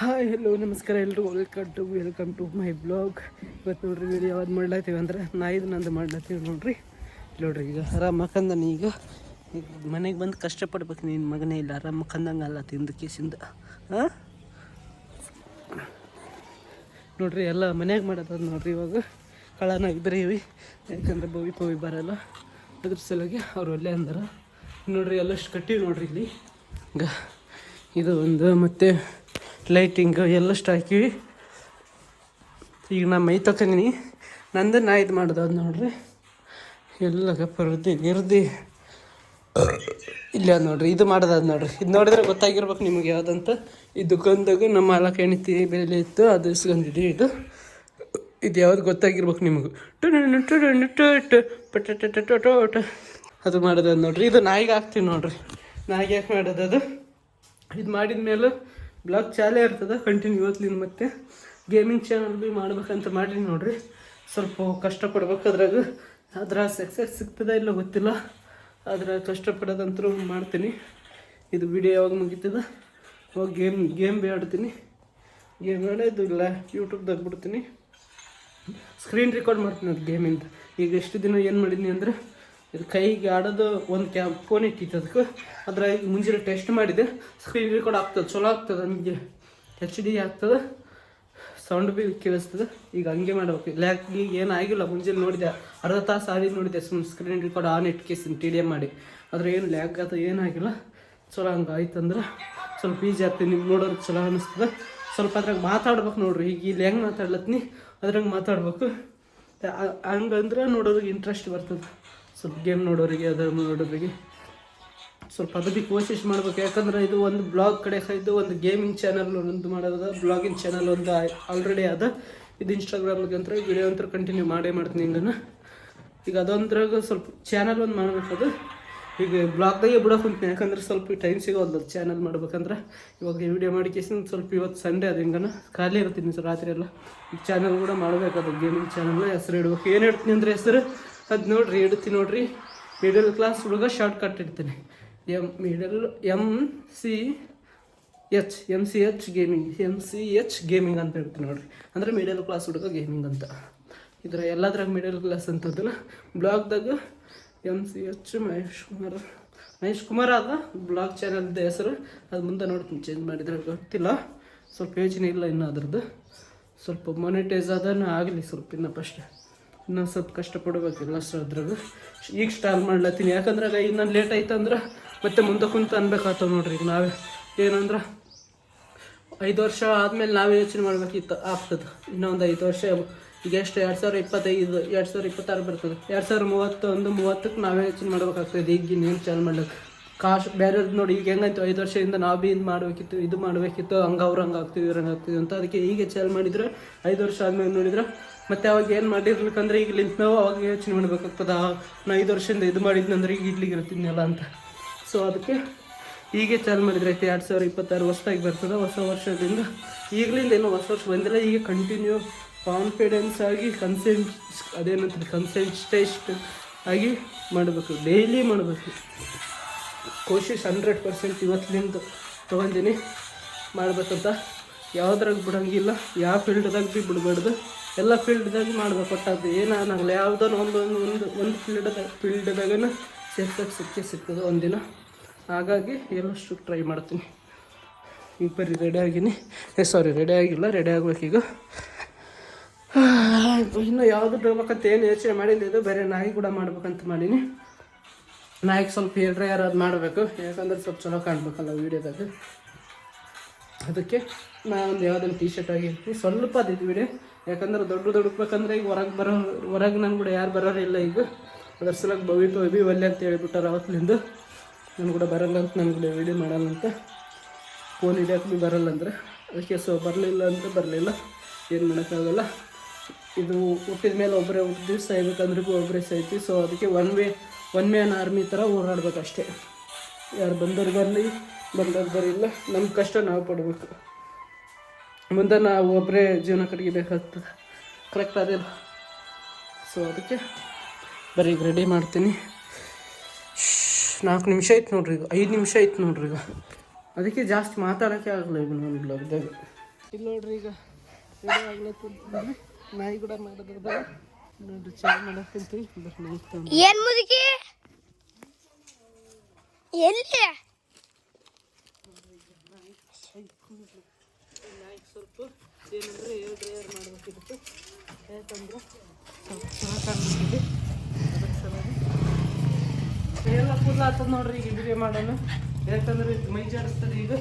Hi hello ನಮಸ್ಕಾರ ಎಲ್ರಿಗೂ welcome to my blog. ಇವತ್ತು ನೋಡ್ರಿ ವಿಡಿಯೋ ಯಾವ್ದು ಮಾಡ್ಲತ್ತೀವಿ ಅಂದ್ರೆ ನಾಯಿದು ನಂದು ಮಾಡ್ಲತ್ತೀವಿ ನೋಡ್ರಿ ಈಗ ಆರಾಮ ಮಕ್ಕಂದಾನೆ. ಈಗ ಮನೆಗೆ ಬಂದು ಕಷ್ಟಪಡ್ಬೇಕು. ನಿನ್ನ ಮಗನೇ ಇಲ್ಲ ಆರಾಮ ಮಕ್ಕಂದಂಗೆ ಅಲ್ಲ ತಿಂದು ಕೇಸಿಂದ. ಹಾಂ ನೋಡ್ರಿ ಎಲ್ಲ ಮನ್ಯಾಗ ಮಾಡೋದು ನೋಡ್ರಿ. ಇವಾಗ ಕಳನಾಗಿದ್ರೆ ಇವಿ ಯಾಕಂದ್ರೆ ಪವಿ ಬರಲ್ಲ, ಅದ್ರ ಸಲುವಾಗಿ ಅವ್ರು ಒಳ್ಳೆ ಅಂದಾರ. ನೋಡ್ರಿ ಎಲ್ಲಷ್ಟು ಕಟ್ಟಿವಿ ನೋಡ್ರಿ ಇಲ್ಲಿ. ಈಗ ಇದು ಒಂದು ಮತ್ತು ಲೈಟಿಂಗ್ ಎಲ್ಲಷ್ಟು ಹಾಕಿವಿ. ಈಗ ನಾ ಮೈ ತಕೊಂಡಿನಿ, ನಂದು ನಾ ಇದು ಮಾಡೋದು ಅದು ನೋಡ್ರಿ. ಎಲ್ಲ ಪರ್ದಿ ಗಿರ್ದಿ ಇಲ್ಲ ನೋಡ್ರಿ. ಇದು ಮಾಡೋದು ನೋಡ್ರಿ. ಇದು ನೋಡಿದ್ರೆ ಗೊತ್ತಾಗಿರ್ಬೇಕು ನಿಮಗೆ ಯಾವುದಂತ. ಈ ದುಕಾನ್ದಾಗ ನಮ್ಮ ಮಾಲಕ ಎಣಿತಿ ಬೆಲೆ ಇತ್ತು, ಅದು ಇಸ್ಕೊಂಡಿದ್ವಿ. ಇದು ಯಾವ್ದು ಗೊತ್ತಾಗಿರ್ಬೇಕು ನಿಮಗೆ. ಅದು ಮಾಡೋದು ನೋಡ್ರಿ. ಇದು ನಾಯಿಗೆ ಹಾಕ್ತೀವಿ ನೋಡ್ರಿ. ನಾಯಿಗೆ ಯಾಕೆ ಮಾಡೋದು ಅದು, ಇದು ಮಾಡಿದ ಮೇಲೆ ಬ್ಲಾಗ್ ಚಾಲೇ ಇರ್ತದೆ ಕಂಟಿನ್ಯೂ ಇವತ್ತಿನ. ಮತ್ತು ಗೇಮಿಂಗ್ ಚಾನಲ್ ಭೀ ಮಾಡ್ಬೇಕಂತ ಮಾಡಿ ನೋಡ್ರಿ. ಸ್ವಲ್ಪ ಕಷ್ಟಪಡ್ಬೇಕು ಅದ್ರಾಗ. ಸಕ್ಸಸ್ ಸಿಗ್ತದೆ ಇಲ್ಲ ಗೊತ್ತಿಲ್ಲ, ಆದ್ರೆ ಕಷ್ಟಪಡೋದಂತರೂ ಮಾಡ್ತೀನಿ. ಇದು ವಿಡಿಯೋ ಯಾವಾಗ ಮುಗಿತದ ಅವಾಗ ಗೇಮ್ ಭೀ ಆಡ್ತೀನಿ. ಗೇಮ್ ಆಡೋದು ಇಲ್ಲ ಯೂಟ್ಯೂಬ್ದಾಗ ಬಿಡ್ತೀನಿ, ಸ್ಕ್ರೀನ್ ರೆಕಾರ್ಡ್ ಮಾಡ್ತೀನಿ ಅದು ಗೇಮಿಂದ. ಈಗ ಎಷ್ಟು ದಿನ ಏನು ಮಾಡಿದ್ದೀನಿ ಅಂದರೆ, ಇದು ಕೈಗೆ ಆಡೋದು ಒಂದು ಫೋನ್ ಇಟ್ಟಿತ್ತು ಅದಕ್ಕೆ. ಅದ್ರ ಮುಂಜಾನೆ ಟೆಸ್ಟ್ ಮಾಡಿದೆ, ಸ್ಕ್ರೀನ್ ರೆಕಾರ್ಡ್ ಆಗ್ತದೆ, ಚಲೋ ಆಗ್ತದೆ. ನಮಗೆ HD ಆಗ್ತದೆ, ಸೌಂಡ್ ಭೀ ಕೇಳಿಸ್ತದೆ. ಈಗ ಹಂಗೆ ಮಾಡ್ಬೇಕು. ಲ್ಯಾಕ್ ಈಗ ಏನಾಗಿಲ್ಲ. ಮುಂಜಾನೆ ನೋಡಿದೆ, ಅರ್ಧ ತಾಸು ಆಡಿ ನೋಡಿದೆ ಸುಮ್ಮನೆ ಸ್ಕ್ರೀನ್ ರೆಕಾರ್ಡ್ ಆನ್ ಇಟ್ಕೇಸಿನ TDM ಮಾಡಿ. ಆದರೆ ಏನು ಲ್ಯಾಕ್ ಅದು ಏನಾಗಿಲ್ಲ. ಚಲೋ ಹಂಗೆ ಆಯ್ತಂದ್ರೆ ಸ್ವಲ್ಪ ಈಜಿ ಆಗ್ತದೆ, ನಿಮ್ಗೆ ನೋಡೋದಕ್ಕೆ ಚಲೋ ಅನ್ನಿಸ್ತದೆ. ಸ್ವಲ್ಪ ಅದ್ರಾಗ ಮಾತಾಡ್ಬೇಕು ನೋಡ್ರಿ. ಈಗ ಇಲ್ಲಿ ಹೆಂಗೆ ಮಾತಾಡ್ಲತ್ತೀನಿ ಅದ್ರಾಗ ಮಾತಾಡ್ಬೇಕು. ಹಂಗಂದ್ರೆ ನೋಡೋರಿಗೆ ಇಂಟ್ರೆಸ್ಟ್ ಬರ್ತದೆ. ಸ್ವಲ್ಪ ಗೇಮ್ ನೋಡೋರಿಗೆ ಅದರ ನೋಡೋರಿಗೆ ಸ್ವಲ್ಪ ಅದು ಭೀ ಕೋಶಿಶ್ ಮಾಡ್ಬೇಕು. ಯಾಕಂದ್ರೆ ಇದು ಒಂದು ಬ್ಲಾಗ್ ಕಡೆ ಇದು ಒಂದು ಗೇಮಿಂಗ್ ಚಾನಲ್ ಒಂದು ಮಾಡೋದ, ಬ್ಲಾಗಿಂಗ್ ಚಾನಲ್ ಒಂದು ಆಲ್ರೆಡಿ ಅದ. ಇದು ಇನ್ಸ್ಟಾಗ್ರಾಮ್ಗೆ ಅಂತ ವಿಡಿಯೋ ಅಂತ ಕಂಟಿನ್ಯೂ ಮಾಡ್ತೀನಿ. ಹಿಂಗನ ಈಗ ಅದೊಂದ್ರಾಗ ಸ್ವಲ್ಪ ಚಾನಲ್ ಒಂದು ಮಾಡ್ಬೇಕದು. ಈಗ ಬ್ಲಾಗ್ದಾಗೆ ಬಿಡೋಕೆ ಕುಂತೀನಿ, ಯಾಕಂದ್ರೆ ಸ್ವಲ್ಪ ಟೈಮ್ ಸಿಗೋಲ್ಲ ಚಾನಲ್ ಮಾಡ್ಬೇಕಂದ್ರೆ. ಇವಾಗ ವಿಡಿಯೋ ಮಾಡಿಕೇಸಿ ಸ್ವಲ್ಪ ಇವತ್ತು ಸಂಡೇ ಅದು ಹಿಂಗನ ಖಾಲಿ ಇರ್ತೀನಿ ಸರ್ ರಾತ್ರಿ ಎಲ್ಲ. ಈಗ ಚಾನಲ್ ಕೂಡ ಮಾಡಬೇಕದು ಗೇಮಿಂಗ್ ಚಾನಲ್. ಹೆಸರು ಇಡ್ಬೇಕು. ಏನು ಇಡ್ತೀನಿ ಅಂದರೆ ಹೆಸರು ಅದು ನೋಡ್ರಿ, ಇಡ್ತೀನಿ ನೋಡ್ರಿ. ಮಿಡಲ್ ಕ್ಲಾಸ್ ಹುಡುಗ ಶಾರ್ಟ್ ಕಟ್ ಇಡ್ತೀನಿ. MCH ಗೇಮಿಂಗ್ ಅಂತ ಹೇಳ್ತೀನಿ ನೋಡ್ರಿ. ಅಂದರೆ ಮಿಡಲ್ ಕ್ಲಾಸ್ ಹುಡುಗ ಗೇಮಿಂಗ್ ಅಂತ. ಇದ್ರ ಎಲ್ಲದ್ರಾಗ ಮಿಡಲ್ ಕ್ಲಾಸ್ ಅಂತದಲ್ಲ. ಬ್ಲಾಗ್ದಾಗ MCH ಮಹೇಶ್ ಕುಮಾರ್ ಅದ ಬ್ಲಾಗ್ ಚಾನಲ್ದ ಹೆಸರು. ಅದು ಮುಂದೆ ನೋಡ್ತೀನಿ, ಚೇಂಜ್ ಮಾಡಿದ್ರೆ ಗೊತ್ತಿಲ್ಲ. ಸ್ವಲ್ಪ ಯೋಚನೆ ಇಲ್ಲ ಇನ್ನು ಅದ್ರದ್ದು. ಸ್ವಲ್ಪ ಮೊನಿಟೈಸ್ ಅದನ್ನು ಆಗಲಿ ಸ್ವಲ್ಪ ಇನ್ನೂ ಅಷ್ಟೇ. ಇನ್ನೊಂದು ಸ್ವಲ್ಪ ಕಷ್ಟಪಡಬೇಕಿಲ್ಲ ಅಷ್ಟು ಅದ್ರಾಗ. ಈಗ ಸ್ಟಾರ್ಟ್ ಮಾಡ್ಲತ್ತೀನಿ, ಯಾಕಂದ್ರೆ ಇನ್ನೊಂದು ಲೇಟ್ ಆಯ್ತು ಅಂದ್ರೆ ಮತ್ತೆ ಮುಂದೆ ಕುಂತು ಅನ್ಬೇಕಾಗ್ತವೆ ನೋಡ್ರಿ. ಈಗ ನಾವೇ ಏನಂದ್ರೆ 5 ವರ್ಷ ಆದಮೇಲೆ ನಾವೇ ಯೋಚನೆ ಮಾಡ್ಬೇಕಿತ್ತು ಆಗ್ತದೆ. ಇನ್ನೊಂದು 5 ವರ್ಷ ಈಗ ಎಷ್ಟು 2025 2026 ಬರ್ತದೆ. 2030 ನಾವೇ ಯೋಚನೆ ಮಾಡ್ಬೇಕಾಗ್ತದೆ. ಈಗ ಏನು ಚಾಲು ಮಾಡ್ಲಿಕ್ಕೆ ಬೇರೆಯವ್ರದ್ದು ನೋಡಿ. ಈಗ ಹೆಂಗಾಯ್ತು 5 ವರ್ಷದಿಂದ ನಾವು ಭೀ ಇದು ಮಾಡಬೇಕಿತ್ತು ಹಂಗೆ ಅವ್ರು ಹಂಗೆ ಆಗ್ತೀವಿ ಇವ್ರು ಹಂಗೆ ಆಗ್ತೀವಿ ಅಂತ. ಅದಕ್ಕೆ ಈಗ ಚಾಲು ಮಾಡಿದ್ರೆ 5 ವರ್ಷ ಆದಮೇಲೆ ನೋಡಿದ್ರೆ ಮತ್ತೆ ಅವಾಗ ಏನು ಮಾಡಿರ್ಲಿಕ್ಕಂದ್ರೆ ಈಗಲಿಂತ ನಾವು ಅವಾಗ ಯೋಚನೆ ಮಾಡ್ಬೇಕಾಗ್ತದೆ. ನಾ 5 ವರ್ಷದಿಂದ ಇದು ಮಾಡಿದ್ನಂದ್ರೆ ಈಗ ಇಡ್ಲಿಗೆ ಇರ್ತೀನಲ್ಲ ಅಂತ. ಸೊ ಅದಕ್ಕೆ ಹೀಗೆ ಚಾಲು ಮಾಡಿದ್ರೆ ಐತೆ. 2026 ಹೊಸದಾಗಿ ಬರ್ತದೆ. ಹೊಸ ವರ್ಷದಿಂದ ಈಗಲಿಂದ ಏನೋ ಹೊಸ ವರ್ಷ ಬಂದಿಲ್ಲ. ಈಗ ಕಂಟಿನ್ಯೂ ಕಾನ್ಫಿಡೆನ್ಸ್ ಆಗಿ ಕನ್ಸೆಂಟ್ರೇಸ್ಟ್ ಆಗಿ ಮಾಡಬೇಕು. ಡೈಲಿ ಮಾಡಬೇಕು. ಕೋಶಿಶ್ 100% ಇವತ್ತಿನಿಂದ ತೊಗೊಂಡಿನಿ ಮಾಡ್ಬೇಕಂತ. ಯಾವುದ್ರಾಗ ಬಿಡೋಂಗಿಲ್ಲ, ಯಾವ ಫೀಲ್ಡ್ದಾಗ ಭೀ ಬಿಡಬಾರ್ದು. ಎಲ್ಲ ಫೀಲ್ಡ್ದಾಗ ಮಾಡ್ಬೇಕು. ಒಟ್ಟಾಗ್ತದೆ ಏನಾಗಲ್ಲ. ಯಾವುದೋ ಒಂದು ಫೀಲ್ಡ್ದಾಗನ ಸಿಗ್ತದೆ ಒಂದಿನ. ಹಾಗಾಗಿ ಎಲ್ಲಷ್ಟು ಟ್ರೈ ಮಾಡ್ತೀನಿ. ಈಗ ಬರೀ ರೆಡಿ ಆಗಿಲ್ಲ, ರೆಡಿ ಆಗ್ಬೇಕೀಗ. ಇನ್ನು ಯಾವುದು ಹೋಗ್ಬೇಕಂತ ಏನು ಯೋಚನೆ ಮಾಡಿಲ್ಲ. ಇದು ಬೇರೆ ನಾಯಿ ಕೂಡ ಮಾಡ್ಬೇಕಂತ ಮಾಡೀನಿ. ನಾಯಿಗೆ ಸ್ವಲ್ಪ ಹೇರ್ ಡ್ರೈಯರ್ ಅದು ಮಾಡಬೇಕು, ಯಾಕಂದ್ರೆ ಸ್ವಲ್ಪ ಚಲೋ ಕಾಣ್ಬೇಕಲ್ಲ ವೀಡಿಯೋದಾಗ. ಅದಕ್ಕೆ ನಾನೊಂದು ಯಾವುದೊಂದು T-ಶರ್ಟ್ ಆಗಿರ್ತೀನಿ. ಸ್ವಲ್ಪ ಅದಿದ್ದು ವಿಡಿಯೋ, ಯಾಕಂದ್ರೆ ದೊಡ್ಡಬೇಕಂದ್ರೆ ಈಗ ಹೊರಗೆ ನನ್ನ ಕೂಡ ಯಾರು ಬರೋರಿಲ್ಲ. ಈಗ ಅದ್ರ ಸಲಕ್ಕೆ ಭವಿ ಒಲ್ಲೆ ಅಂತ ಹೇಳ್ಬಿಟ್ಟಾರೆ ಅವತ್ತಿನಿಂದ. ನಾನು ಕೂಡ ಬರಲ್ಲ ಅಂತ, ನನ್ನ ಕೂಡ ವೀಡಿಯೋ ಮಾಡಲ್ಲ ಅಂತ, ಫೋನ್ ಹಿಡಿಯೋಕೆ ಭೀ ಬರಲ್ಲ ಅಂದರೆ. ಅದಕ್ಕೆ ಸೊ ಬರಲಿಲ್ಲ ಅಂದರೆ ಬರಲಿಲ್ಲ, ಏನು ಮಾಡೋಕ್ಕಾಗಲ್ಲ. ಇದು ಹುಟ್ಟಿದ ಮೇಲೆ ಒಬ್ಬರೇ ದಿವಸ ಸಾಯ್ಬೇಕಂದ್ರೆ ಭೀ ಒಬ್ಬರೇ ಸಾಯ್ತೀವಿ. ಸೊ ಅದಕ್ಕೆ ಒನ್ ಮ್ಯಾನ್ ಆರ್ಮಿ ಥರ ಓಡಾಡಬೇಕಷ್ಟೇ. ಯಾರು ಬಂದವ್ರು ಬರಲಿ, ಬಂದವ್ರು ಬರಲಿಲ್ಲ, ನಮ್ಮ ಕಷ್ಟ ನಾವು ಪಡಬೇಕು. ಮುಂದೆ ನಾವು ಒಬ್ಬರೇ ಜೀವನ ಕಟ್ಟಿಗೆಬೇಕಾಗ್ತದೆ. ಕರೆಕ್ಟ್ ಅದಿಲ್ಲ. ಸೊ ಅದಕ್ಕೆ ಬರೀ ಈಗ ರೆಡಿ ಮಾಡ್ತೀನಿ. 4 ನಿಮಿಷ ಆಯ್ತು ನೋಡ್ರಿ, ಈಗ 5 ನಿಮಿಷ ಆಯ್ತು ನೋಡ್ರಿ. ಈಗ ಅದಕ್ಕೆ ಜಾಸ್ತಿ ಮಾತಾಡೋಕ್ಕೆ ಆಗಲ್ಲ ಈಗ ನನ್ನ ಬ್ಲಾಗ್ದಾಗ. ಇಲ್ಲಿ ನೋಡ್ರಿ ಈಗ ರೆಡಿ ಆಗ್ಲತ್ತಿದ್ರಿ ನಾಯಿ ಕೂಡ ಮಾಡೋದ್ರದಾಗ ನೋಡ್ರಿ ಚಾ ಮಾಡಕ್ಕಂತೀವಿ ಏನ್ ಮುದುಕಿ ಎಲ್ಲಿ ನಾಯಿ ಸ್ವಲ್ಪ ಏನಂದ್ರೆ ಏರ್ ಡ್ರೈಯರ್ ಮಾಡ್ಬೇಕಿತ್ತು ಯಾಕಂದ್ರೆ ಸ್ವಲ್ಪ ಚೆನ್ನಾಗಿ ಕಾಣ್ತಿದೆ ಅದಕ್ಕೆ ಸಲುವಾಗಿ ಎಲ್ಲ ಕೂದಲು ಆಗ್ತದೆ ನೋಡ್ರಿ ಈಗ ವಿಡಿಯೋ ಮಾಡೋಣ ಯಾಕಂದ್ರೆ ಮೈ ಜಾಡಿಸ್ತದೆ ಈಗ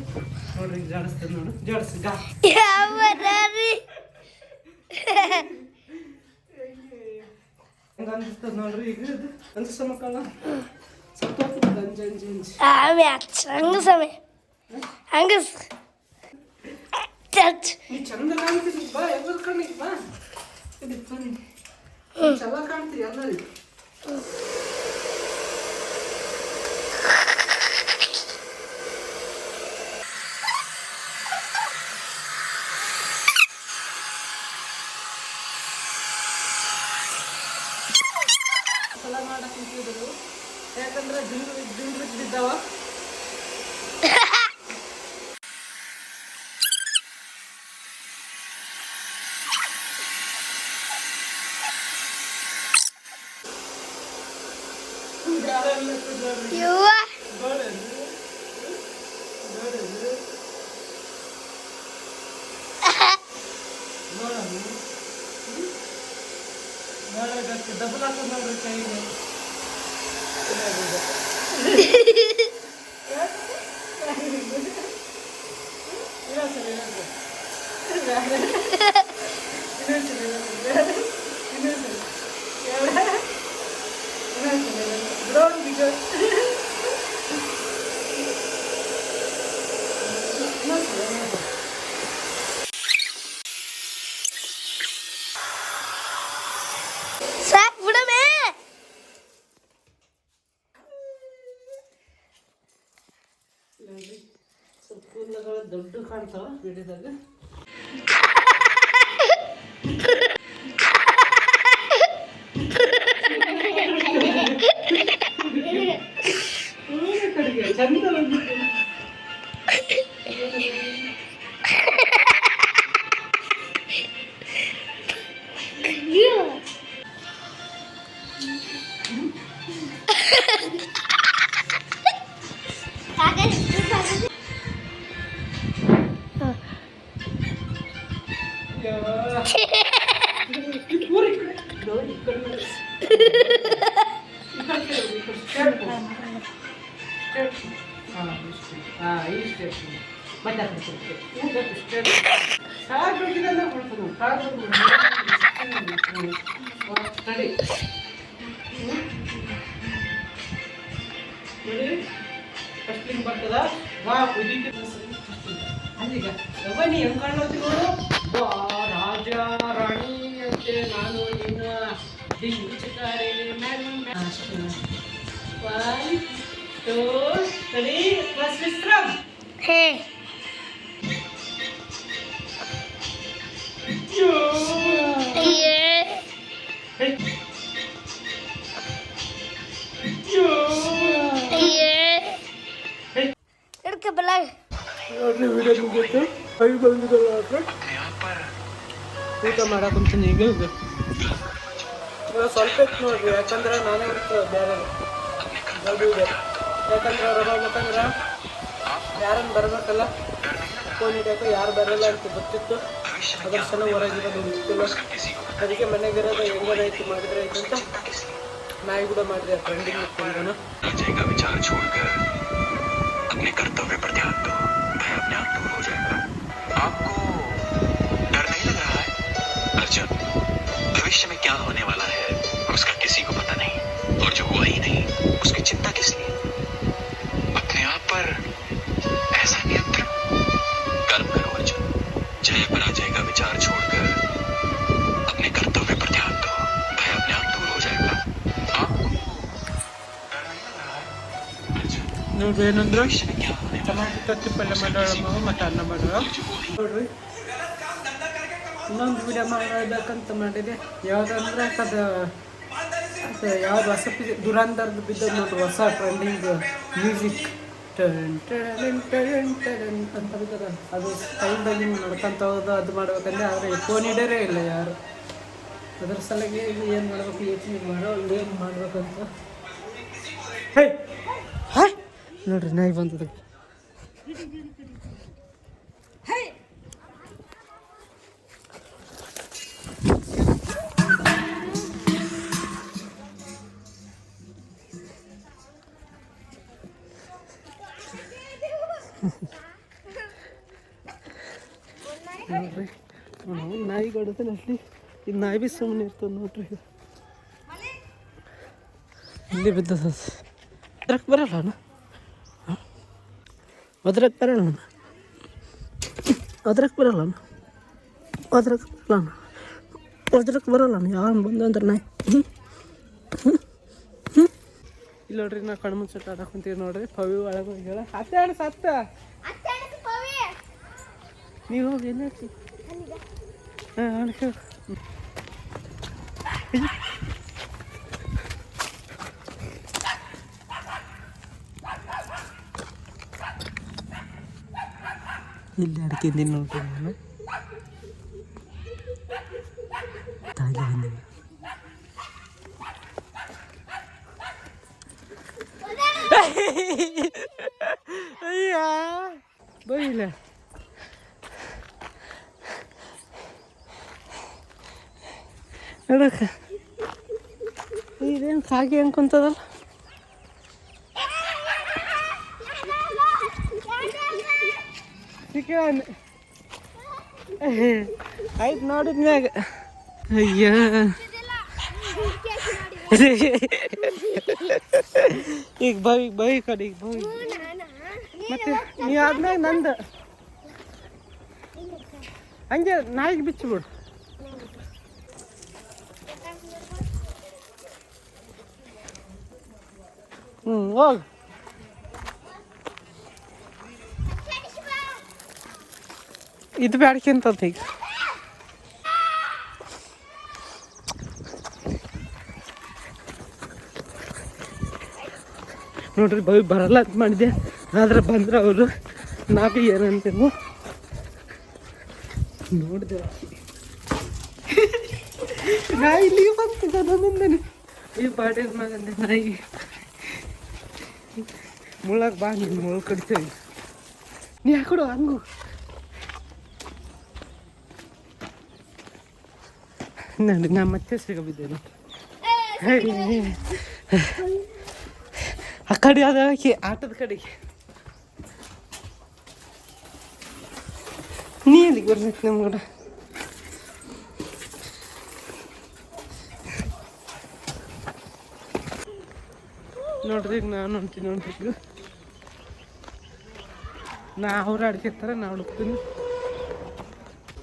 ನೋಡ್ರಿ ಈಗ ಜಾಡಿಸ್ತದೆ ನೋಡು ಜಾಡಿಸಿ ಗಾ ಹೆಂಗ ಅನ್ಸ್ತದೆ ನೋಡ್ರಿ ಈಗ ಇದು ಅನ್ಸ ಮಕ್ಕಳ ಸ್ವಲ್ಪ ಅಂಜಿ ಅಂಜಿ ಅಂಜಿ ಹಂಗ ನೀ ಚಂದ ಕಾಣ್ತೀರಿ ಬಾ ಎಲ್ಲರ ಕಣ್ಣಿಗೆ ಬಾ ಇದಕ್ಕೆ ಬನ್ನಿ ಚಲ ಕಾಣ್ತೀರಿ ಎಲ್ಲರಿಗೆ ಸಲ ಮಾಡಕ್ಕೆ ನಿಂತಿದ್ರು ಯಾಕಂದ್ರೆ ಜಿಂಗ್ಳು ಬಿದ್ದಾವ ಡಬಲ್ ಹಾಕೋದು ನೋಡ್ರಿ ಕೈಗೆ ಸ್ವಲ್ಪ ಕೂದಲುಗಳು ದೊಡ್ಡ ಕಾಣ್ತಾವ ವಿಡಿಯೋದಾಗ ಚಂದ ಫಸ್ಟಿಂಗ್ ಬರ್ತದ ವಾ ಅಲ್ಲಿಗ ಬನ್ನಿ ಹೆಂಗ್ ಕಾಣೋತಿ ನೋಡು ಬಾ ರಾಜ ರಾಣಿ ಅಂತೆ ನಾನು ನಿನ್ನ One, two, three, plus Vishram. Hey. Yeah. Hey. Look below. ನೋಡ್ರಿ ವಿಡಿಯೋ ಮುಗಿತು ಕೈ ಬಂದಿರಲ್ಲ ಊಟ ಮಾಡಕ್ಕಂತೀನಿ ಈಗ ಸ್ವಲ್ಪ ಇತ್ತು ನೋಡ್ರಿ ಯಾಕಂದ್ರೆ ನಾನೇ ಇರ್ತದೆ ಬೇರೆ ದೊಡ್ಡ ಯಾಕಂದ್ರೆ ಅವ್ರು ಹೋಗ್ಬೇಕಂದ್ರೆ ಯಾರನ್ನು ಬರಬೇಕಲ್ಲ ಫೋನ್ ಹಿಡಿಯೋಕೆ ಯಾರು ಬರಲ್ಲ ಅಂತ ಗೊತ್ತಿತ್ತು ಅದ್ರ ಸಲ ಹೊರಗಿರೋದು ಗೊತ್ತಿಲ್ಲ ಅದಕ್ಕೆ ಮನೆಗಿರೋದು ಹೆಂಗಾರೈತಿ ಮಾಡಿದ್ರೆ ಆಯ್ತು ಅಂತ ನಾಯಿ ಕೂಡ ಮಾಡಿದೆ ಟ್ರೆಂಡಿಂಗ್ ಇಟ್ಕೊಂಡು अपने कर्तव्य पर ध्यान दो वह अपने आप दूर हो जाएगा आपको डर नहीं लग रहा है अर्जुन भविष्य में क्या होने वाला है उसका किसी को पता नहीं और जो हुआ ही नहीं उसकी चिंता किस लिए अपने आप पर ऐसा नियंत्रण कर्म करो अर्जुन जय पराजय का विचार छोड़कर अपने कर्तव्य पर ध्यान दो वह अपने आप दूर हो जाएगा आपको डर नहीं लग रहा है अर्जुन ನೋಡ್ರಿ ಏನಂದ್ರೆ ಟೊಮಾಟೊ ತತ್ತಿ ಪಲ್ಯ ಮಾಡೋಣ ಮತ್ತು ಅನ್ನ ಮಾಡೋಣ ನೋಡ್ರಿ ಇನ್ನೊಂದು ವಿಡಿಯೋ ಮಾಡಬೇಕಂತ ಮಾಡಿದೆ ಯಾವುದಂದ್ರೆ ಅದು ಯಾವ್ದು ಹೊಸ ದುರಂಧರ್ದು ಬಿದ್ದದ್ದು ನೋಡ್ರಿ ಹೊಸ ಟ್ರೆಂಡಿಂಗ್ ಮ್ಯೂಸಿಕ್ ಅಂತ ಬರ್ತದ. ಅದು ಟೈಮ್ದಾಗ ನಡ್ಕೊಂತ ಹೋಗೋದು ಅದು ಮಾಡ್ಬೇಕಂದ್ರೆ ಆದರೆ ಫೋನ್ ಇಡೋರೇ ಇಲ್ಲ ಯಾರು. ಅದ್ರ ಸಲಗೆ ಇದು ಏನು ಮಾಡ್ಬೇಕು ಯೋಚನೆ ಮಾಡೋ ಏನು ಮಾಡ್ಬೇಕಂತ. ಹೇ ಹಾಯ್ ನೋಡ್ರಿ ನಾಯಿ ಬಂದದ. ನೋಡ್ರಿ ನಾವು ನಾಯಿ ಗಡತನ ಅಲ್ಲಿ ಇದು ನಾಯಿ ಬಿ ಸುಮ್ಮನೆ ಇರ್ತದೆ ನೋಡ್ರಿ. ಇಲ್ಲಿ ಬಿದ್ದದ ಅದ್ರಕ್ಕೆ ಬರಲ್ಲ ಅದ್ರಕ್ಕೆ ಬರಲ್ಲ ಅದ್ರಕ್ಕೆ ಬರಲ್ಲ ಅದ್ರಕ್ಕೆ ಬರಲ್ಲ ಅದ್ರಕ್ಕೆ ಬರಲ್ಲ ಯಾವ ಬಂದಂದ್ರೆ ನಾಯಿ. ಇಲ್ಲಿ ನೋಡ್ರಿ ನಾ ಕಣ್ಣು ಮುಚ್ಚಟ್ಟು ಆಡಕೊಂತೀವಿ ನೋಡ್ರಿ. ಪವಿ ಒಳಗೆ ಹೋಗ್ಯಾಳ. ಅತ್ತೆ ಅಣ್ಣ ಸತ್ತ ನೀವು ಹೋಗಿ ಏನು ಹೇಳ್ತಿ? ಹಾಂ ಅಣ್ಣ ಇಲ್ಲಿ ಅಡ್ಕಿದ್ದೀನಿ ನೋಡ್ರಿ ನಾನು ತಾಯಿಲೆ ಬಂದೀನಿ. ಅಯ್ಯ ಬೈಲ ನೋಡಕ್ಕ ಇದೇನು ಕಾಗೆ ಅನ್ಕೊಂತದಲ್ಲ. ಆಯ್ತು ನೋಡಿದ್ಮ್ಯಾಗ ಅಯ್ಯ ಈಗ ಬೈ ಕಡೆ ಈಗ ಬೈ ಮತ್ತೆ ನೀ ಆದ್ಮ್ಯಾಗ ನಂದು ಹಂಗೆ ನಾಯಿಗೆ ಬಿಚ್ಚಿಬಿಡು. ಹೋಗ್ ಇದು ಬ್ಯಾಡ್ಕೆಂತದ ಈಗ. ನೋಡ್ರಿ ಬೈ ಬರಲ್ಲ ಅಂತ ಮಾಡಿದೆ ಆದ್ರೆ ಬಂದ್ರೆ ಅವರು ನಾ ಬಿ ಏನಂತೇನು ನೋಡಿದೆ. ನಾಯಿ ಇಲ್ಲಿಗೆ ಬಂತದ ನನ್ನಿಂದನೇ ಈ ಬಾಡಿ ಮಗಂದೆ ನಾಯಿ ಮುಳ್ಳಾಗ ಬಾ ನೀನು ಮುಳ್ಳು ಕಡಿತೇವೆ ನೀ ಹಾಕೊಡು ಹಂಗು. ನೋಡಿ ನಾ ಮತ್ತೆ ಸಿಗಬಿದ್ದೇನೆ. ಆ ಕಡೆ ಅದಕ್ಕೆ ಆಟದ ಕಡೆಗೆ ನೀ ಎಲ್ಲಿಗೆ ಬರ್ಬೇಕು ನಮ್ಗಡ. ನೋಡ್ರಿ ಈಗ ನಾನು ಅಂತೀನಿ ನೋಡ್ರಿ ನಾ ಅವ್ರು ಅಡ್ಕೆತ್ತಾರೆ ನಾ ಹುಡುಕ್ತೀನಿ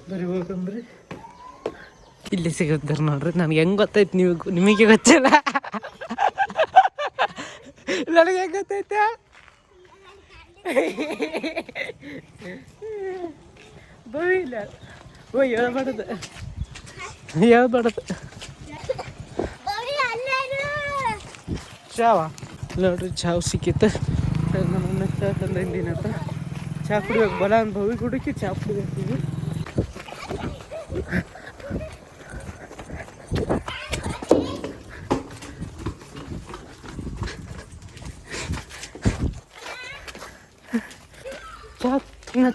ಬರೀ ಹೋಗಂಬ್ರಿ ಇಲ್ಲಿ ಸಿಗತ್ತಾರ ನೋಡ್ರಿ. ನನಗೆ ಹೆಂಗೆ ಗೊತ್ತೈತೆ ನಿಮಗೆ ಗೊತ್ತಿಲ್ಲ. ನನಗೆ ಹೆಂಗೆ ಗೊತ್ತೈತೆ ಬೈಲ್ಲ ಓ ಹೇಳ್ಬಾರ್ದು ಚಾವ ನೋಡ್ರಿ ಚಾವ್ ಸಿಕ್ಕಿತ್ತು. ನಮ್ಮನ್ನ ಚಾ ತಂದಿನ ಹತ್ರ ಚಾ ಕುಡಿಬೇಕು ಬಲ ಅನ್ಭವಿ ಹುಡುಕಿ ಚಾ ಕುಡಿಬೇಕು.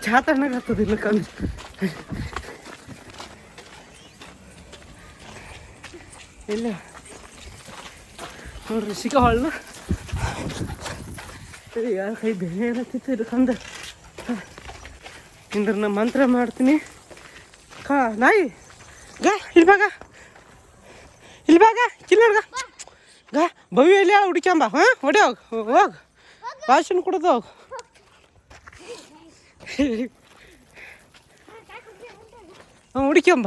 ಚಾ ತಣ್ಣಗಾಗ್ತದಿಲ್ಲ ಕಮ್ಮಿ. ಇಲ್ಲ ನೋಡ್ರಿ ಸಿಕ್ಕ ಹೊಳ್ಳ ಯಾರ ಕೈ ಬೆಳೆ ಏನತ್ತಿತ್ತು ಇದಕ್ಕಂದ ಇಂದ್ರ ನಾ ಮಂತ್ರ ಮಾಡ್ತೀನಿ. ನಾಯಿ ಇಲ್ಲಿ ಬಾಗ ಕಿಲ್ಲಡ್ಗ ಭವ್ಯ ಇಲ್ಲಿ ಹುಡುಕ್ಯಾಂಬ. ಹಾಂ ಹೊಡೆ ಹೋಗ್ ವಾಶನ್ ಕುಡ್ದು ಹೋಗ್. ಹುಡುಕ್ಯಾಂಬ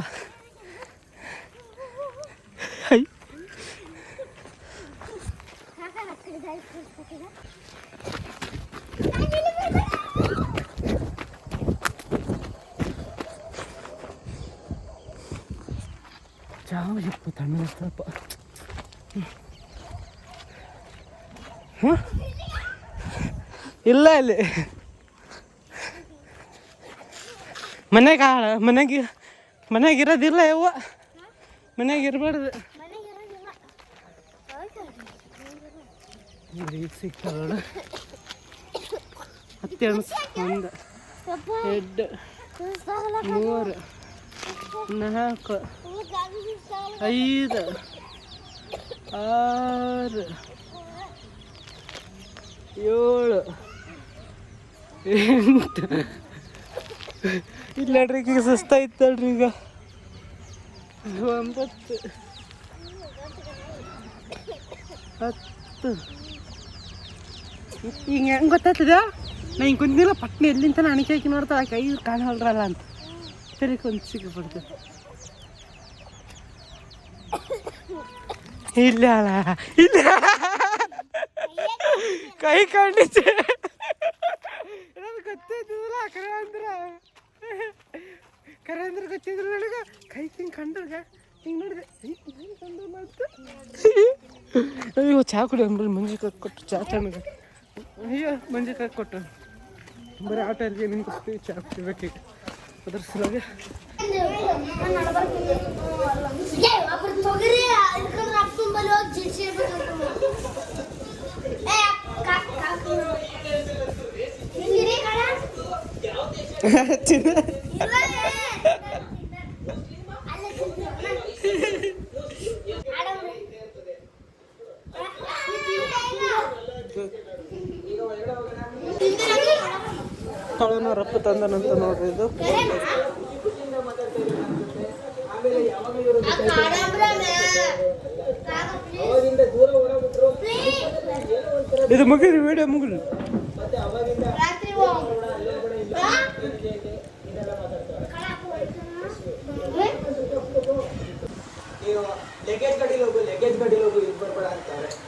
ಚಾವು ಎಪ್ಪ ತಣ್ಣಗಪ್ಪ. ಹಾಂ ಇಲ್ಲ ಇಲ್ಲಿ ಮನ್ಯಾಗ ಇರೋದಿಲ್ಲ ಯವ್ವ, ಮನ್ಯಾಗ ಇರಬಾರ್ದು. ಈಗ ಸಿಗ್ತಾವಳ 10 ಎಣ್ಸ್ 1 2 3 4 5 6 7 8 ಇಲ್ಲ ನೋಡ್ರಿ ಈಗ ಸುಸ್ತಾಯ್ತು ನೋಡ್ರಿ ಈಗ 9 10 ಹಿಂಗೆ ಹೆಂಗೆ ಗೊತ್ತಾಗ್ತದ ನಾ ಹಿಂಗೆ ಕುಂತಿಲ್ಲ ಪಟ್ನೆ ಎಲ್ಲಿಂತ ಅಣಿಕೆ ಹಾಕಿ ನೋಡ್ತಾ ಕೈ ಕಾಣಲ್ರಲ್ಲ ಅಂತ ಸರಿ ಕೊಂದು ಸಿಕ್ಕಿಬಿಡ್ತು. ಇಲ್ಲ ಅಲ್ಲ ಇಲ್ಲ ಕೈ ಕಂಡಿದ್ದೆ ಗೊತ್ತಿದ್ದಿಲ್ಲ ಕರೆ ಅಂದ್ರೆ ಗೊತ್ತಿದ್ರು ನನಗೆ ಕೈ ಹಿಂಗೆ ಕಂಡ್ರಗ ಹಿಂಗೆ ನೋಡಿದೆ ಕಂಡು ಮಾಡ್ತು. ಅಯ್ಯೋ ಚಹಾ ಕುಡಿ ಅಂಬಲ್ಲಿ ಮಂಜಿ ಕೊಟ್ಟು ಚಹಾ ತಣ್ಣಗೆ. ಅಯ್ಯೋ ಮಂಜಿ ಕೊಟ್ಟು ಬರೀ ಆಟ ಇರ್ತೀವಿ ನಿಮ್ಗೆ ಕೊಡ್ತೀವಿ ಚಹಾ ಕುಡಿಬೇಕೀಗ ಅದ್ರ ಸಲುವಾಗಿ. ಅವಳನ್ನ ರಪ್ಪ ತಂದನಂತ ನೋಡ್ರಿ ಇದು. ಇದು ಮುಗಿರಿ ವಿಡಿಯೋ ಮುಗಿರಿ.